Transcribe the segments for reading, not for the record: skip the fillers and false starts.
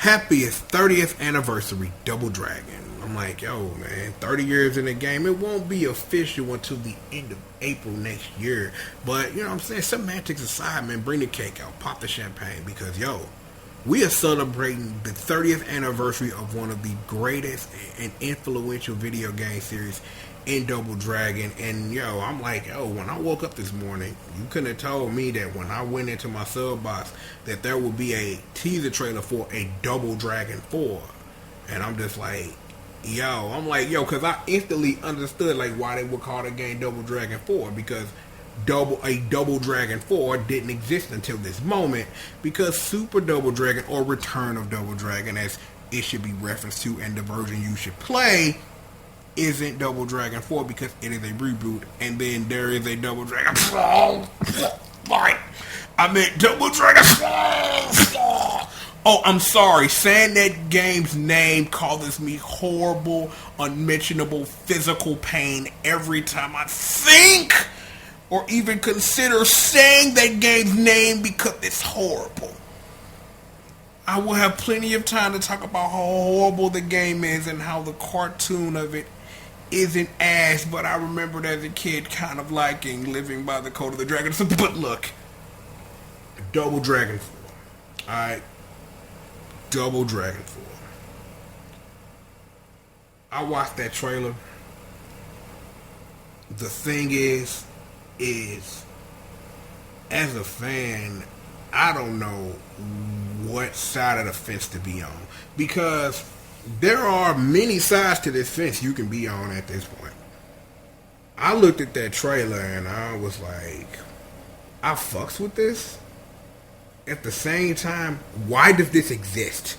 happiest 30th anniversary Double Dragon. I'm like, yo, man, 30 years in the game. It won't be official until the end of April next year. But, you know what I'm saying? Semantics aside, man, bring the cake out. Pop the champagne. Because, yo, we are celebrating the 30th anniversary of one of the greatest and influential video game series in Double Dragon. And, yo, I'm like, yo, when I woke up this morning, you couldn't have told me that when I went into my sub box that there would be a teaser trailer for a Double Dragon 4. And I'm just like, yo, because I instantly understood like why they would call the game Double Dragon 4, because Double Dragon 4 didn't exist until this moment, because Super Double Dragon, or Return of Double Dragon as it should be referenced to, and the version you should play isn't Double Dragon 4 because it is a reboot. And then there is a Double Dragon 4. I meant Double Dragon 4. Oh, I'm sorry. Saying that game's name causes me horrible, unmentionable physical pain every time I think or even consider saying that game's name because it's horrible. I will have plenty of time to talk about how horrible the game is and how the cartoon of it isn't ass, but I remembered as a kid kind of liking Living by the Code of the Dragon. But look, Double Dragon 4. Alright. Double Dragon 4. I watched that trailer. The thing is as a fan, I don't know what side of the fence to be on, because there are many sides to this fence you can be on at this point. I looked at that trailer and I was like, I fucks with this. At the same time, why does this exist?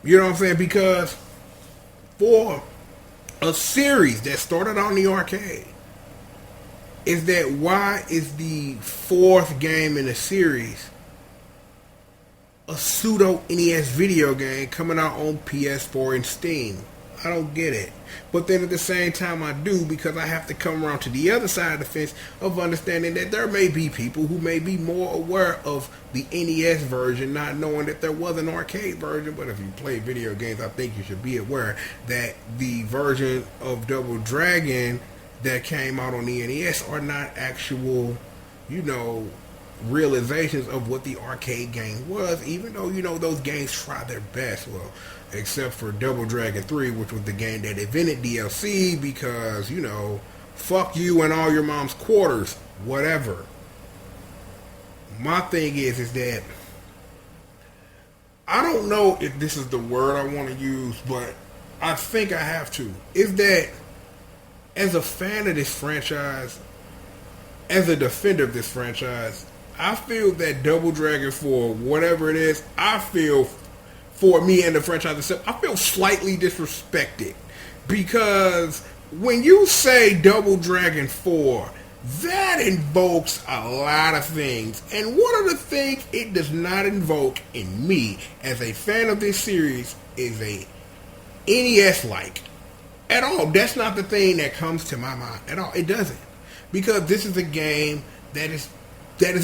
You know what I'm saying? Because for a series that started on the arcade, is that why is the fourth game in the series a pseudo NES video game coming out on PS4 and Steam? I don't get it. But then at the same time I do, because I have to come around to the other side of the fence of understanding that there may be people who may be more aware of the NES version, not knowing that there was an arcade version. But if you play video games, I think you should be aware that the version of Double Dragon that came out on the NES are not actual, realizations of what the arcade game was, even though, those games try their best. Well, except for Double Dragon 3, which was the game that invented DLC because, fuck you and all your mom's quarters, whatever. My thing is that I don't know if this is the word I want to use, but I think I have to. Is that as a fan of this franchise, as a defender of this franchise, I feel that Double Dragon 4, whatever it is, I feel, for me and the franchise itself, I feel slightly disrespected. Because when you say Double Dragon 4, that invokes a lot of things. And one of the things it does not invoke in me, as a fan of this series, is a NES-like. At all. That's not the thing that comes to my mind. At all. It doesn't. Because this is a game that is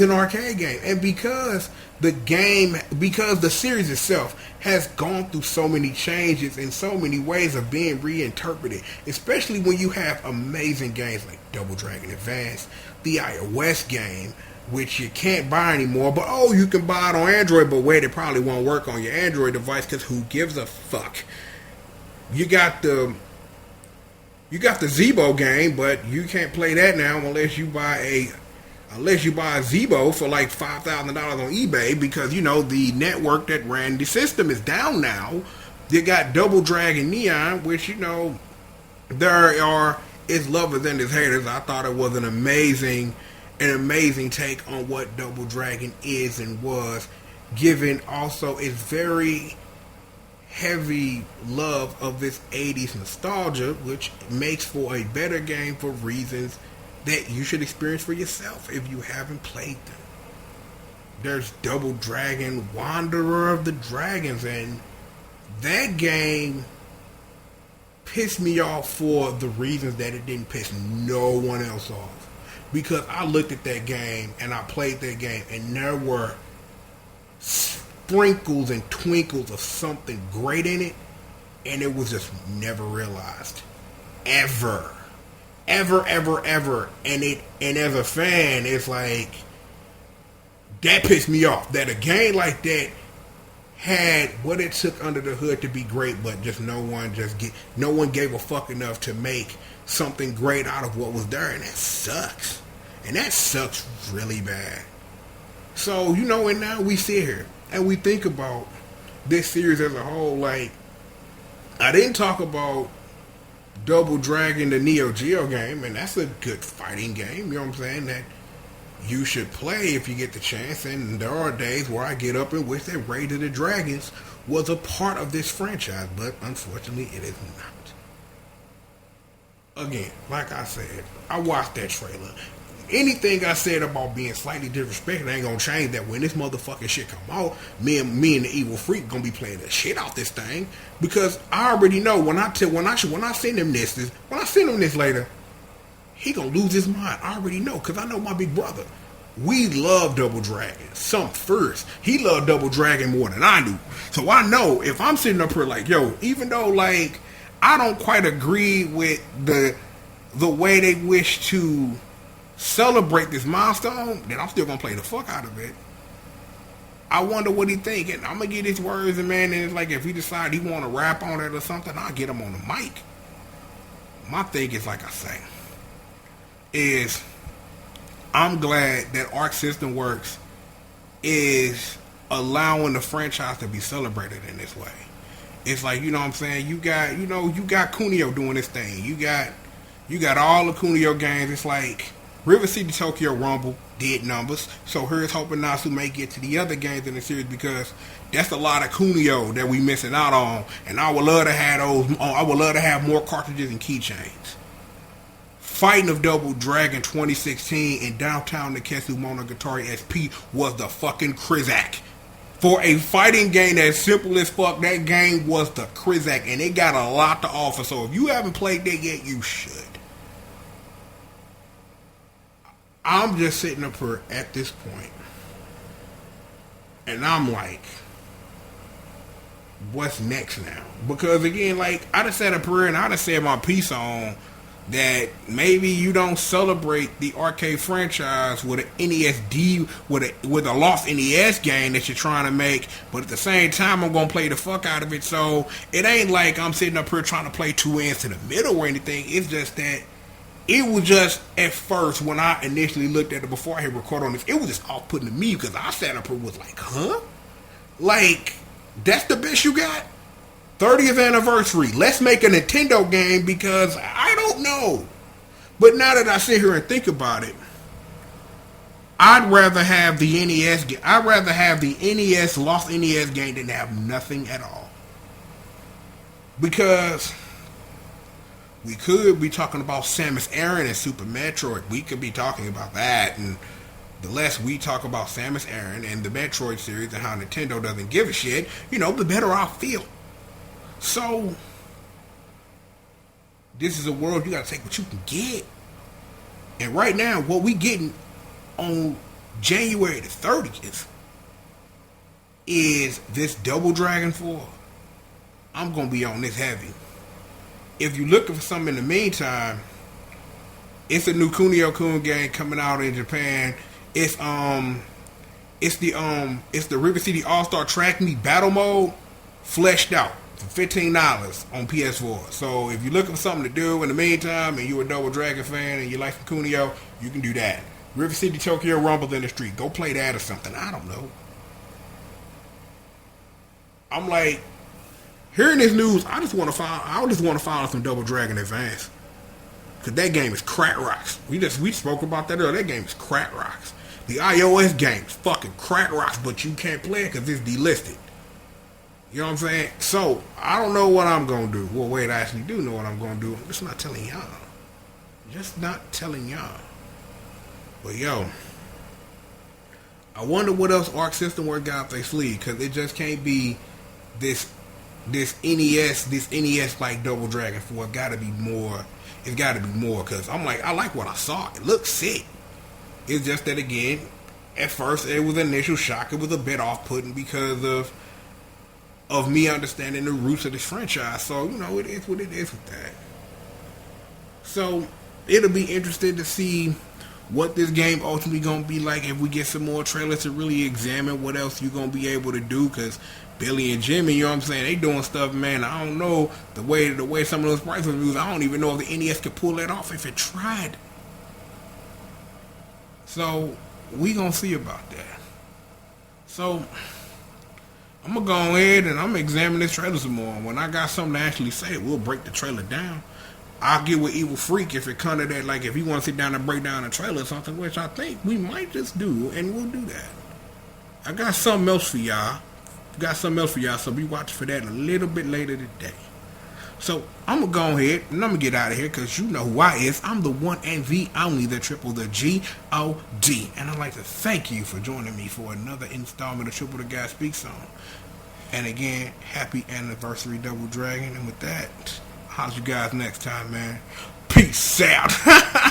an arcade game. And because the series itself has gone through so many changes and so many ways of being reinterpreted, especially when you have amazing games like Double Dragon Advance, the iOS game, which you can't buy anymore, but you can buy it on Android, but wait, it probably won't work on your Android device because who gives a fuck? You got the Zeebo game, but you can't play that now unless you buy a Zeebo for like $5,000 on eBay, because the network that ran the system is down now. You got Double Dragon Neon, which there is lovers and there's haters. I thought it was an amazing take on what Double Dragon is and was, given also its very heavy love of this 80s nostalgia, which makes for a better game for reasons that you should experience for yourself if you haven't played them. There's Double Dragon Wanderer of the Dragons, and that game pissed me off for the reasons that it didn't piss no one else off. Because I looked at that game and I played that game, and there were sprinkles and twinkles of something great in it, and it was just never realized. Ever. Ever, ever, ever. And as a fan, it's like, that pissed me off. That a game like that had what it took under the hood to be great, but just no one gave a fuck enough to make something great out of what was there, and that sucks. And that sucks really bad. So, and now we sit here and we think about this series as a whole. Like, I didn't talk about Double Dragon, the Neo Geo game, and that's a good fighting game, you know what I'm saying, that you should play if you get the chance. And there are days where I get up and wish that Raid of the Dragons was a part of this franchise, but unfortunately it is not. Again, like I said, I watched that trailer. Anything I said about being slightly disrespected ain't gonna change that. When this motherfucking shit come out, me and the evil freak gonna be playing the shit out this thing, because I already know when I send him this later, he gonna lose his mind. I already know, because I know my big brother. We love Double Dragon. Some first. He loved Double Dragon more than I do. So I know if I'm sitting up here like, yo, even though like I don't quite agree with the way they wish to celebrate this milestone, then I'm still gonna play the fuck out of it. I wonder what he think, and I'm gonna get his words, and man, and it's like if he decide he want to rap on it or something, I'll get him on the mic. My thing is, like I say, is I'm glad that Arc System Works is allowing the franchise to be celebrated in this way. It's like, you know what I'm saying, you got Kunio doing this thing. You got all the Kunio games. It's like River City Tokyo Rumble did numbers, so here's hoping Nasu may get to the other games in the series, because that's a lot of Kunio that we missing out on, and I would love to have those. I would love to have more cartridges and keychains. Fighting of Double Dragon 2016 in downtown Nekesu Monogatari SP was the fucking Krizak. For a fighting game that's simple as fuck, that game was the Krizak, and it got a lot to offer. So if you haven't played that yet, you should. I'm just sitting up here at this point, and I'm like, what's next now? Because again, like, I just sat up here and I just said my piece on that maybe you don't celebrate the arcade franchise with an NESD, with a lost NES game that you're trying to make, but at the same time I'm gonna play the fuck out of it. So it ain't like I'm sitting up here trying to play two ends to the middle or anything. It's just that it was just, at first, when I initially looked at it before I hit record on this, it was just off-putting to me, because I sat up here and was like, huh? Like, that's the best you got? 30th anniversary. Let's make a Nintendo game, because I don't know. But now that I sit here and think about it, I'd rather have the NES game. I'd rather have the NES, lost NES game than have nothing at all. Because we could be talking about Samus Aran and Super Metroid. We could be talking about that, and the less we talk about Samus Aran and the Metroid series and how Nintendo doesn't give a shit, the better I'll feel. So, this is a world you gotta take what you can get. And right now, what we getting on January the 30th is this Double Dragon 4. I'm gonna be on this heavy. If you're looking for something in the meantime, it's a new Kunio-kun game coming out in Japan. It's the River City All-Star Track Meet Battle Mode fleshed out for $15 on PS4. So if you're looking for something to do in the meantime and you're a Double Dragon fan and you like some Kunio, you can do that. River City Tokyo Rumble in the street. Go play that or something. I don't know. I'm like, hearing this news, I just want to follow some Double Dragon Advance, because that game is crack rocks. We spoke about that earlier. That game is crack rocks. The iOS game is fucking crack rocks, but you can't play it because it's delisted. You know what I'm saying? So I don't know what I'm gonna do. Well, wait, I actually do know what I'm gonna do. I'm just not telling y'all. But yo, I wonder what else Arc System Works got up their sleeve, because it just can't be this NES like Double Dragon 4. It's gotta be more. Because I'm like, I like what I saw. It looks sick. It's just that, again, At first, it was initial shock. It was a bit off-putting because of me understanding the roots of this franchise. So, it is what it is with that. So, it'll be interesting to see what this game ultimately going to be like if we get some more trailers to really examine what else you're going to be able to do. Because Billy and Jimmy, you know what I'm saying, they doing stuff, man. I don't know the way some of those price reviews, I don't even know if the NES could pull that off if it tried. So, we going to see about that. So, I'm going to go ahead and I'm going to examine this trailer some more. When I got something to actually say, we'll break the trailer down. I'll get with Evil Freak if it comes to that, like if he wants to sit down and break down a trailer or something, which I think we might just do, and we'll do that. I got something else for y'all. So be watching for that a little bit later today. So, I'm going to go ahead and I'm going to get out of here because you know who I is. I'm the one and the only, the triple, the G.O.D. And I'd like to thank you for joining me for another installment of Triple the Guy Speaks On. And again, happy anniversary, Double Dragon. And with that, I'll see you guys next time, man. Peace out.